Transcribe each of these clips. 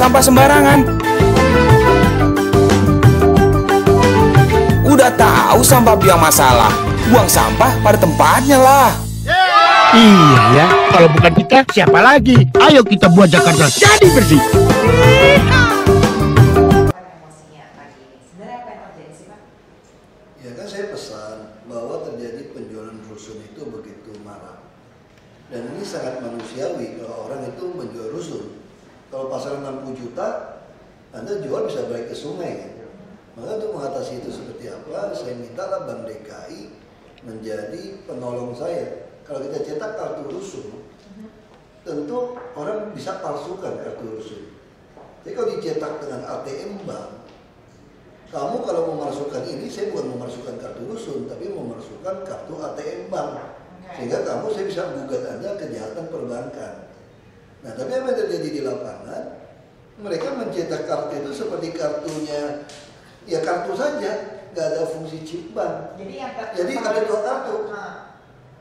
sampah sembarangan. Udah tahu sampah biang masalah, buang sampah pada tempatnya lah. Iya ya, kalau bukan kita siapa lagi? Ayo kita buat Jakarta jadi bersih. Ya kan saya pesan bahwa terjadi penjualan rusun itu begitu marak. Dan ini sangat manusiawi kalau orang itu menjual rusun. Kalau pasar 60 juta, Anda jual bisa balik ke sungai kan? Maka untuk mengatasi itu seperti apa, saya mintalah Bank DKI menjadi penolong saya. Kalau kita cetak kartu rusun, tentu orang bisa palsukan kartu rusun. Jadi kalau dicetak dengan ATM bank, kamu kalau memasukkan ini, saya bukan memasukkan kartu rusun, tapi memasukkan kartu ATM bank. Sehingga saya bisa gugat Anda kejahatan perbankan. Nah, tapi apa yang terjadi di lapangan? Mereka mencetak kartu itu seperti kartunya, ya kartu saja, nggak ada fungsi chip bank. Jadi ada dua kartu.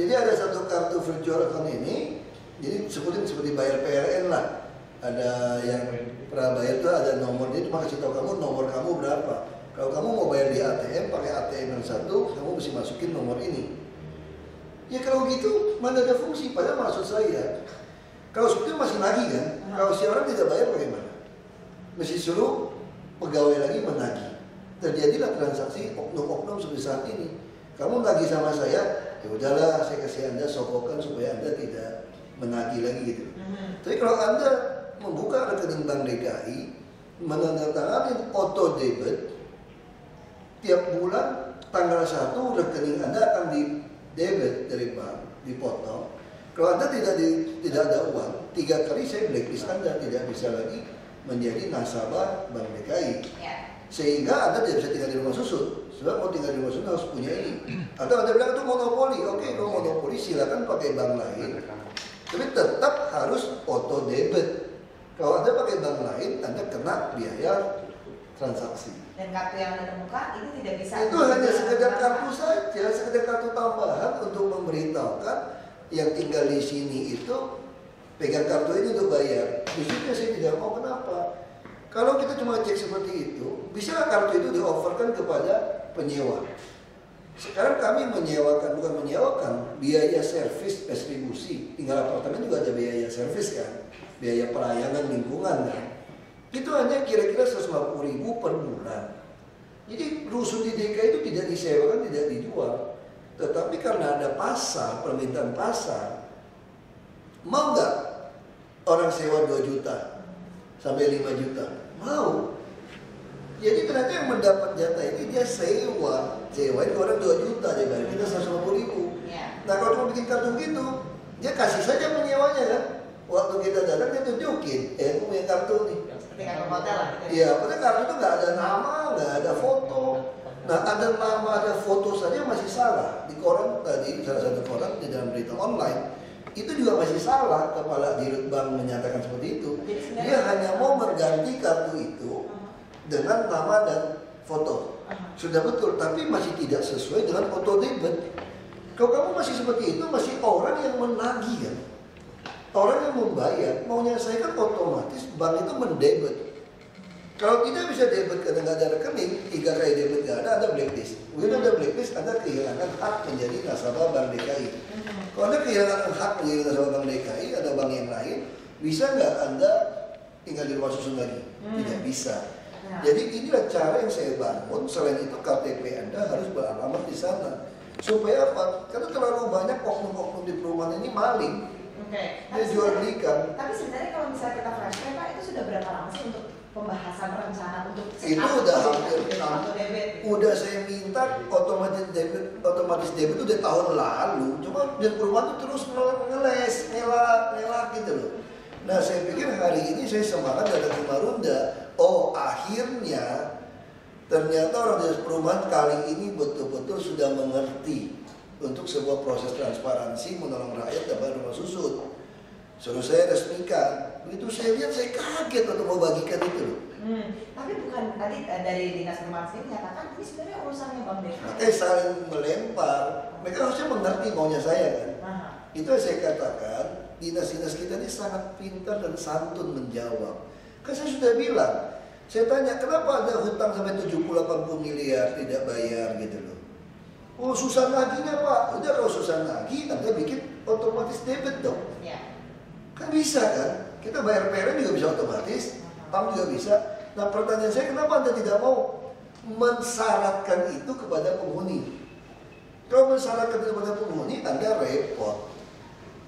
Jadi ada satu kartu virtual account ini, jadi seperti bayar PLN lah. Ada yang prabayar itu ada nomor, dia cuma kasih tahu kamu nomor kamu berapa. Kalau kamu mau bayar di ATM, pakai ATM yang satu, kamu mesti masukin nomor ini. Ya kalau gitu, mana ada fungsi? Padahal maksud saya, kalau seperti masih lagi kan, kalau si orang tidak bayar bagaimana? Mesti suruh pegawai lagi menagih. Terjadilah transaksi oknum-oknum seperti saat ini. Kamu nagih sama saya, ya udahlah saya kasih Anda sokokan supaya Anda tidak menagih lagi gitu. Tapi kalau Anda membuka rekening Bank DKI, menandatangani auto debit, tiap bulan tanggal 1 rekening Anda akan di debit dari bank, dipotong. Kalau Anda tidak ada uang, 3 kali saya blacklist Anda, tidak bisa lagi menjadi nasabah Bank DKI. Sehingga Anda tidak bisa tinggal di rumah susun. Sebab mau tinggal di rumah susun harus punya ini. Atau Anda bilang itu monopoli, oke, kalau monopoli silakan pakai bank lain. Tapi tetap harus auto debit. Kalau Anda pakai bank lain, Anda kena biaya transaksi. Dan kartu yang Anda temukan itu tidak bisa. Itu hanya sekedar kartu saja, sekedar kartu tambahan untuk memberitahukan yang tinggal di sini itu pegang kartu ini untuk bayar. Justru saya tidak mau, kenapa? Kalau kita cuma cek seperti itu, bisa kartu itu di-offerkan kepada penyewa. Sekarang kami bukan menyewakan, biaya servis distribusi. Tinggal apartemen juga ada biaya servis kan, biaya pelayanan lingkungan kan. Itu hanya kira-kira 150.000 per bulan. Jadi rusun di DKI itu tidak disewakan, tidak dijual. Tetapi karena ada pasar, permintaan pasar, mau nggak orang sewa 2 juta sampai 5 juta? Mau. Jadi ternyata yang mendapat jatah ini dia sewain orang 2 juta, dia bayar kita 150.000. Nah kalau cuma bikin kartu gitu, dia kasih saja penyewanya kan. Waktu kita datang dia tunjukin, aku punya kartu nih. Seperti kartu hotel lah. Iya, padahal kartu itu nggak ada nama, nggak ada foto. Nah ada nama, ada foto saja masih salah. Di koran tadi, salah satu koran di dalam berita online, itu juga masih salah. Kepala Dirut Bank menyatakan seperti itu. Dia hanya mau mengganti kartu itu dengan nama dan foto. Sudah betul, tapi masih tidak sesuai dengan auto debit. Kalau kamu masih seperti itu, masih orang yang menagih kan. Orang yang membayar, maunya saya kan otomatis bank itu mendebit. Kalau tidak bisa debit karena nggak ada rekening, 3 kali debit nggak ada blacklist. Begitu ada blacklist, Anda kehilangan hak menjadi nasabah Bank DKI. Kalau Anda kehilangan hak menjadi nasabah Bank DKI, ada bank yang lain, bisa nggak Anda tinggal di rumah susun lagi? Tidak bisa. Jadi inilah cara yang saya bangun. Selain itu KTP Anda harus beralamat di sana. Supaya apa? Karena terlalu banyak oknum-oknum di perumahan ini maling. Dia jual belikan. Tapi sebenarnya kalau misalnya kita flashback Pak, itu sudah berapa lama sih untuk pembahasan rencana untuk itu udah hampir udah saya minta otomatis debit itu udah tahun lalu. Cuma di perumahan itu terus ngelak gitu loh. Nah saya pikir hari ini saya semangat datang ke Marunda. Oh akhirnya ternyata orang di perumahan kali ini betul-betul sudah mengerti untuk sebuah proses transparansi menolong rakyat dapat rumah susun. Suruh saya resmikan. Begitu saya lihat saya kaget waktu mau bagikan itu loh. Tapi bukan tadi dari Dinas Perumahan sendiri menyatakan ini sebenarnya urusannya Bang DKI. Makanya saling melempar. Mereka harusnya mengerti maunya saya kan. Itu yang saya katakan. Dinas-dinas kita ini sangat pintar dan santun menjawab. Kan saya sudah bilang, saya tanya kenapa ada hutang sampai 70-80 miliar tidak bayar gitu loh. Oh susah naginya Pak, udah kalau susah nagih Anda bikin otomatis debit dong. Ya. Kan bisa kan, kita bayar PLN juga bisa otomatis, PAM juga bisa. Nah pertanyaan saya kenapa Anda tidak mau mensyaratkan itu kepada penghuni? Kalau mensyaratkan itu kepada penghuni, Anda repot.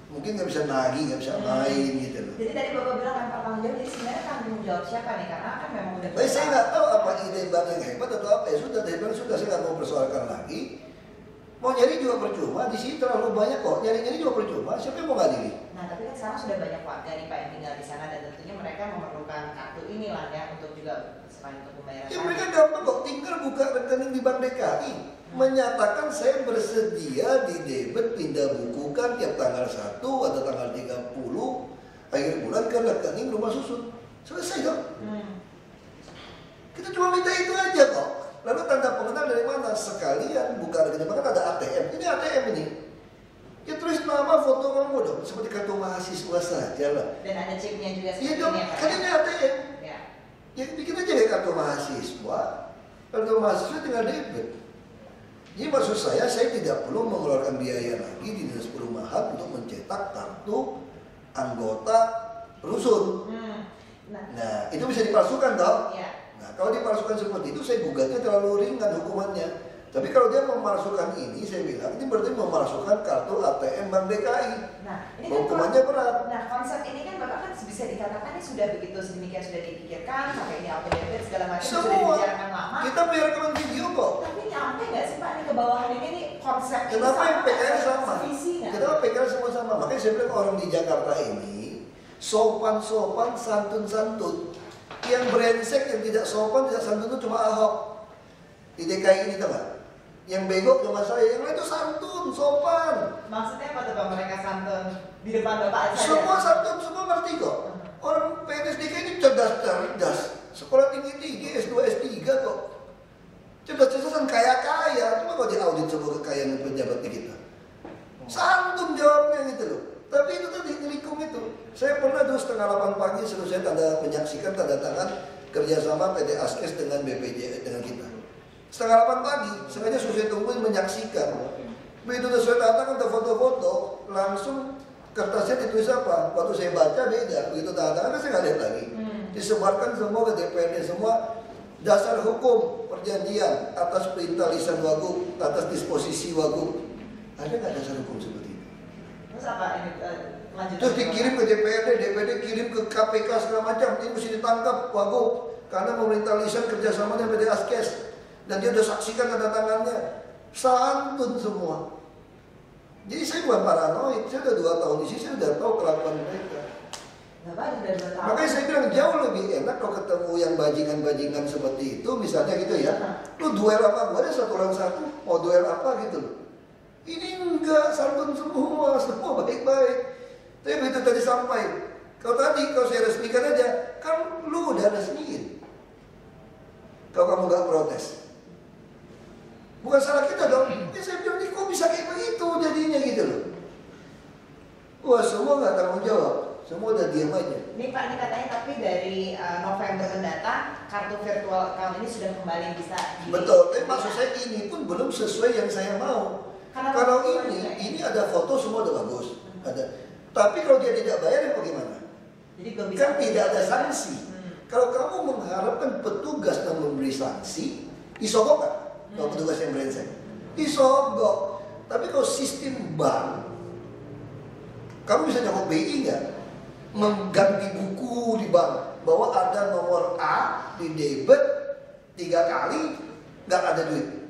Mungkin nggak bisa nagih, nggak bisa main gitu loh. Jadi tadi Bapak bilang lempar tanggung jawab, jadi sebenarnya tanggung jawab siapa nih? Karena kan memang udah. Baik, saya nggak tahu apa ide bank yang hebat atau apa ya sudah dari bank sudah saya nggak mau persoalkan lagi. Mau nyari juga percuma, di sini terlalu banyak kok. Nyari-nyari juga percuma, siapa yang mau ngadili? Nah tapi kan sekarang sudah banyak warga nih Pak yang tinggal di sana dan tentunya mereka memerlukan kartu ini lah ya untuk juga selain untuk pembayaran. Ya mereka gampang kok, tinggal buka rekening di Bank DKI. Menyatakan saya bersedia di debit pindah bukukan tiap tanggal 1 atau tanggal 30 akhir bulan ke rekening rumah susun. Selesai dong. Kita cuma minta itu aja kok. Lalu tanda pengenal dari mana? Sekalian buka rekening, bahkan ada ATM. Ini ATM ini. Ya tulis nama, foto kamu dong, seperti kartu mahasiswa saja lah. Dan ada chipnya juga Iya seperti dong, ini ya, Pak, kan ya? ini ATM. Ya. Ya bikin aja kayak kartu mahasiswa. Kartu mahasiswa tinggal debit. Jadi maksud saya tidak perlu mengeluarkan biaya lagi di dinas perumahan untuk mencetak kartu anggota rusun. Nah, itu bisa dipalsukan dong. Ya. Nah, kalau dipalsukan seperti itu, saya gugatnya terlalu ringan hukumannya. Tapi kalau dia memalsukan ini, saya bilang, ini berarti memalsukan kartu ATM Bank DKI. Nah, ini kan hukumannya berat. Nah, konsep ini kan Bapak kan bisa dikatakan ini sudah begitu sedemikian sudah dipikirkan, sampai ini auto debit segala macam sudah Semua. dibicarakan lama. Kita punya rekaman video kok. Tapi nyampe nggak sih Pak ini ke bawahan ini nih konsep ini Kenapa yang PKR sama? Visi nggak? Kenapa PKR semua sama? Makanya saya bilang orang di Jakarta ini sopan-sopan, santun-santun. Yang brengsek, yang tidak sopan, tidak santun itu cuma Ahok. Di DKI ini teman. Yang bego cuma saya, yang lain itu santun, sopan. Maksudnya apa tuh Pak mereka santun di depan Bapak saja? Semua santun, semua ngerti kok. Orang PNS DKI ini cerdas-cerdas. Sekolah tinggi-tinggi, S2, S3 kok. Cerdas-cerdasan kaya-kaya. Cuma kalau diaudit sebuah kekayaan pejabat di kita. Santun jawabnya gitu loh. Tapi itu tadi ngelikum itu. Saya pernah dulu 7:30 pagi suruh saya menyaksikan tanda tangan kerjasama PT Askes dengan BPJS dengan kita. 7:30 pagi, sengaja suruh saya tungguin menyaksikan. Begitu udah saya tanda tangan, udah foto-foto, langsung kertasnya ditulis apa? Waktu saya baca beda. Begitu tanda tangan saya nggak lihat lagi. Disebarkan semua ke DPRD semua. Dasar hukum perjanjian atas perintah lisan Wagub, atas disposisi Wagub. Ada nggak dasar hukum seperti itu? Terus apa ini lanjut? Terus dikirim ke DPRD, DPRD kirim ke KPK segala macam. Ini mesti ditangkap Wagub karena memerintah lisan kerjasama dengan PT Askes. Dan dia udah saksikan tanda tangannya. Santun semua. Jadi saya bukan paranoid. Saya udah 2 tahun di sini, saya udah tahu kelakuan mereka. Bapak sudah 2 tahun. Makanya saya bilang jauh lebih enak kalau ketemu yang bajingan-bajingan seperti itu, misalnya gitu ya. Lu duel apa? Gua ada 1 lawan 1, mau duel apa gitu loh. Ini enggak, santun semua baik-baik. Tapi begitu tadi sampai, kalau saya resmikan aja, kan lu udah resmiin. Kalau kamu nggak protes. Bukan salah kita dong. Ya saya bilang, ini kok bisa kayak begitu jadinya gitu loh. Wah semua nggak tanggung jawab. Semua udah diam aja. Ini Pak, ini katanya tapi dari November mendatang kartu virtual account ini sudah kembali bisa Betul, tapi maksud saya ini pun belum sesuai yang saya mau. Kalau ini ada foto semua udah bagus. Ada. Tapi kalau dia tidak bayar ya bagaimana? Jadi belum bisa. Kan tidak ada sanksi. Kalau kamu mengharapkan petugas yang memberi sanksi, disogok kan? Kalau petugas yang brengsek, disogok. Tapi kalau sistem bank, kamu bisa nyogok BI nggak? Mengganti buku di bank bahwa ada nomor A di debit 3 kali nggak ada duit,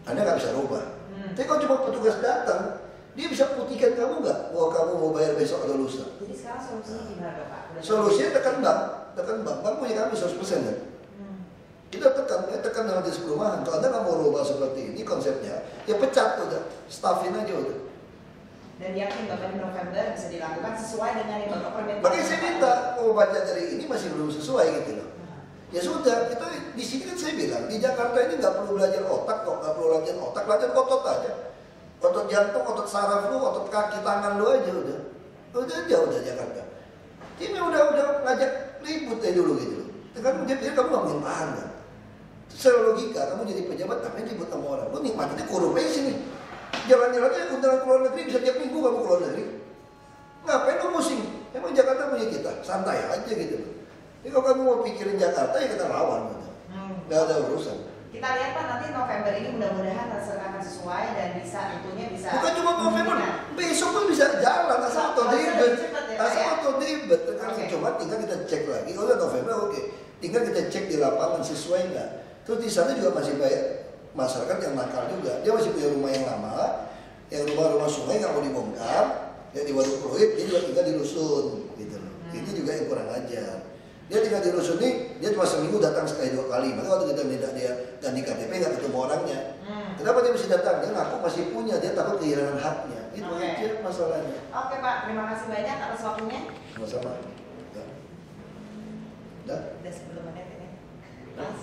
Anda nggak bisa rubah. Tapi kalau cuma petugas datang, dia bisa putihkan kamu nggak bahwa kamu mau bayar besok atau lusa. Jadi sekarang solusinya gimana Pak? Solusinya tekan bank punya kami 100% kan. Kita tekan dalam dinas perumahan. Kalau Anda nggak mau rubah seperti ini konsepnya, ya pecat udah, staffin aja udah. Dan yakin Bapak di November bisa dilakukan sesuai dengan yang Bapak permintaan. Makanya saya minta, mau baca dari ini masih belum sesuai gitu loh. Ya sudah, kita di sini kan saya bilang, di Jakarta ini nggak perlu belajar otak kok, nggak perlu latihan otak, latihan otot aja. Otot jantung, otot saraf lu, otot kaki tangan lu aja udah. Udah jauh udah Jakarta. Ini udah ngajak ribut aja dulu gitu loh. Kan dia pikir kamu nggak punya paham kan? Secara logika kamu jadi pejabat tapi ribut sama orang. Lu nikmatinnya korup aja sini. Jalan-jalannya undangan keluar negeri bisa tiap minggu kamu keluar negeri. Ngapain lu pusing? Emang Jakarta punya kita, santai aja gitu loh. Jadi kalau kamu mau pikirin Jakarta ya kita lawan gitu. Gak ada urusan. Kita lihat Pak nanti November ini mudah-mudahan akan sesuai dan bisa tentunya bisa. Bukan cuma November, besok pun bisa jalan asal atau ribet, Cuma tinggal kita cek lagi. Kalau November oke, tinggal kita cek di lapangan sesuai nggak. Terus di sana juga masih banyak masyarakat yang nakal juga. Dia masih punya rumah yang lama, yang rumah-rumah sungai nggak mau dibongkar, yang di Waduk Pluit dia juga tinggal di rusun, gitu loh. Itu juga yang kurang ajar. Dia tinggal di rusun ini, dia cuma seminggu datang sekali 2 kali. Maka waktu kita minta dia ganti KTP nggak ketemu orangnya. Kenapa dia mesti datang? Dia ngaku masih punya, dia takut kehilangan haknya. Itu aja masalahnya. Oke Pak, terima kasih banyak atas waktunya. Sama-sama. Ya. Udah? Udah 10 menit ini. Mas.